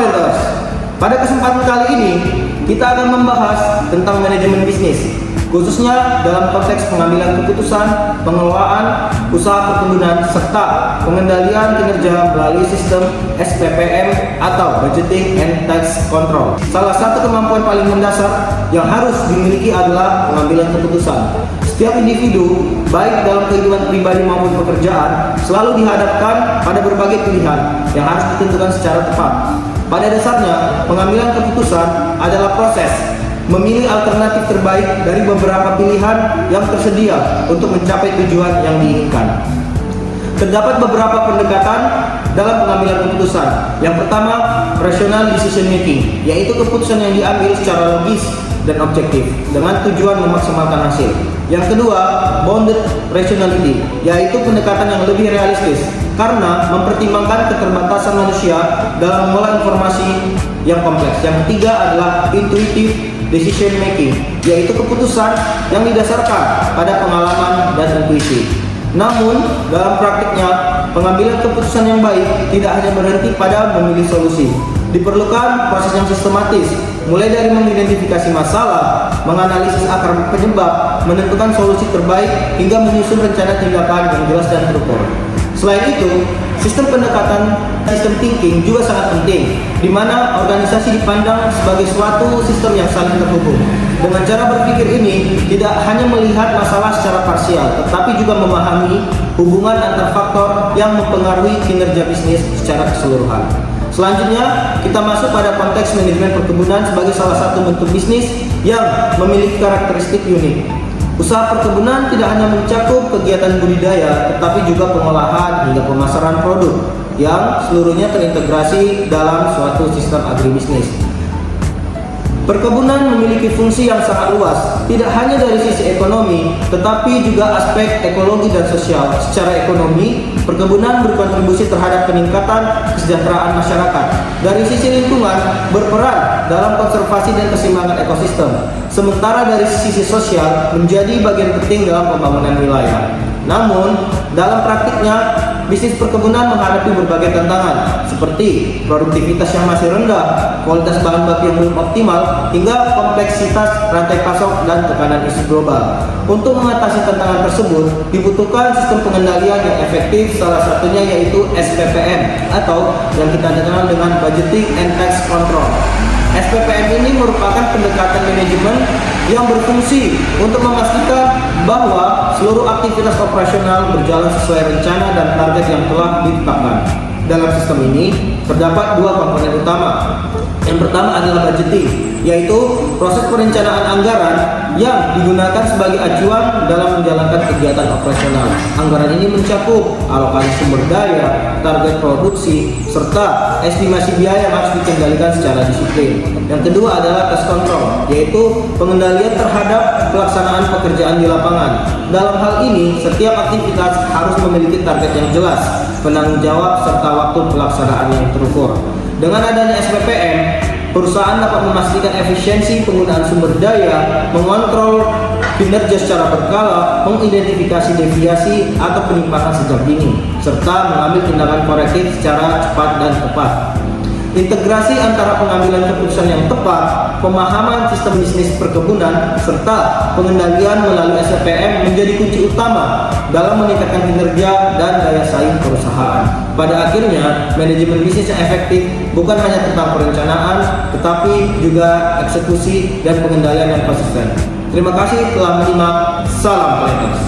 Planters, pada kesempatan kali ini kita akan membahas tentang manajemen bisnis, khususnya dalam konteks pengambilan keputusan, pengelolaan, usaha perkebunan, serta pengendalian kinerja melalui sistem SPPM atau Budgeting and Tax Control. Salah satu kemampuan paling mendasar yang harus dimiliki adalah pengambilan keputusan. Setiap individu, baik dalam kehidupan pribadi maupun pekerjaan, selalu dihadapkan pada berbagai pilihan yang harus ditentukan secara tepat. Pada dasarnya, pengambilan keputusan adalah proses memilih alternatif terbaik dari beberapa pilihan yang tersedia untuk mencapai tujuan yang diinginkan. Terdapat beberapa pendekatan dalam pengambilan keputusan. Yang pertama, rational decision making, yaitu keputusan yang diambil secara logis dan objektif dengan tujuan memaksimalkan hasil. Yang kedua, bounded rationality, yaitu pendekatan yang lebih realistis karena mempertimbangkan keterbatasan manusia dalam mengolah informasi yang kompleks. Yang ketiga adalah intuitive decision making, yaitu keputusan yang didasarkan pada pengalaman dan intuisi. Namun, dalam praktiknya, pengambilan keputusan yang baik tidak hanya berhenti pada memilih solusi. Diperlukan proses yang sistematis, mulai dari mengidentifikasi masalah, menganalisis akar penyebab, menentukan solusi terbaik, hingga menyusun rencana tindakan yang jelas dan terukur. Selain itu, sistem pendekatan system thinking juga sangat penting, di mana organisasi dipandang sebagai suatu sistem yang saling terhubung. Dengan cara berpikir ini, tidak hanya melihat masalah secara parsial, tetapi juga memahami hubungan antar faktor yang mempengaruhi kinerja bisnis secara keseluruhan. Selanjutnya, kita masuk pada konteks manajemen perkebunan sebagai salah satu bentuk bisnis yang memiliki karakteristik unik. Usaha perkebunan tidak hanya mencakup kegiatan budidaya, tetapi juga pengolahan hingga pemasaran produk yang seluruhnya terintegrasi dalam suatu sistem agribisnis. Perkebunan memiliki fungsi yang sangat luas, tidak hanya dari sisi ekonomi, tetapi juga aspek ekologi dan sosial. Secara ekonomi, perkebunan berkontribusi terhadap peningkatan kesejahteraan masyarakat. Dari sisi lingkungan, berperan dalam konservasi dan keseimbangan ekosistem. Sementara dari sisi sosial, menjadi bagian penting dalam pembangunan wilayah. Namun, dalam praktiknya, bisnis perkebunan menghadapi berbagai tantangan, seperti produktivitas yang masih rendah, kualitas bahan baku yang belum optimal, hingga kompleksitas rantai pasok dan tekanan isu global. Untuk mengatasi tantangan tersebut, dibutuhkan sistem pengendalian yang efektif, salah satunya yaitu SPPM, atau yang kita kenal dengan Budgeting and Tax Control. SPPM ini merupakan pendekatan manajemen yang berfungsi untuk memastikan bahwa seluruh aktivitas operasional berjalan sesuai rencana dan target yang telah ditetapkan. Dalam sistem ini terdapat dua komponen utama. Yang pertama adalah budgeting, yaitu proses perencanaan anggaran yang digunakan sebagai acuan dalam menjalankan kegiatan operasional. Anggaran ini mencakup alokasi sumber daya, target produksi, serta estimasi biaya yang harus dikendalikan secara disiplin. Yang kedua adalah task control, yaitu pengendalian terhadap pelaksanaan pekerjaan di lapangan. Dalam hal ini, setiap aktivitas harus memiliki target yang jelas, penanggung jawab, serta waktu pelaksanaan yang terukur. Dengan adanya SPPM, perusahaan dapat memastikan efisiensi penggunaan sumber daya, mengontrol kinerja secara berkala, mengidentifikasi deviasi atau penyimpangan sejak dini, serta mengambil tindakan korektif secara cepat dan tepat. Integrasi antara pengambilan keputusan yang tepat, pemahaman sistem bisnis perkebunan, serta pengendalian melalui SPPM menjadi kunci utama dalam meningkatkan kinerja dan daya saing perusahaan. Pada akhirnya, manajemen bisnis yang efektif bukan hanya tentang perencanaan, tetapi juga eksekusi dan pengendalian yang konsisten. Terima kasih telah menyimak. Salam Planters.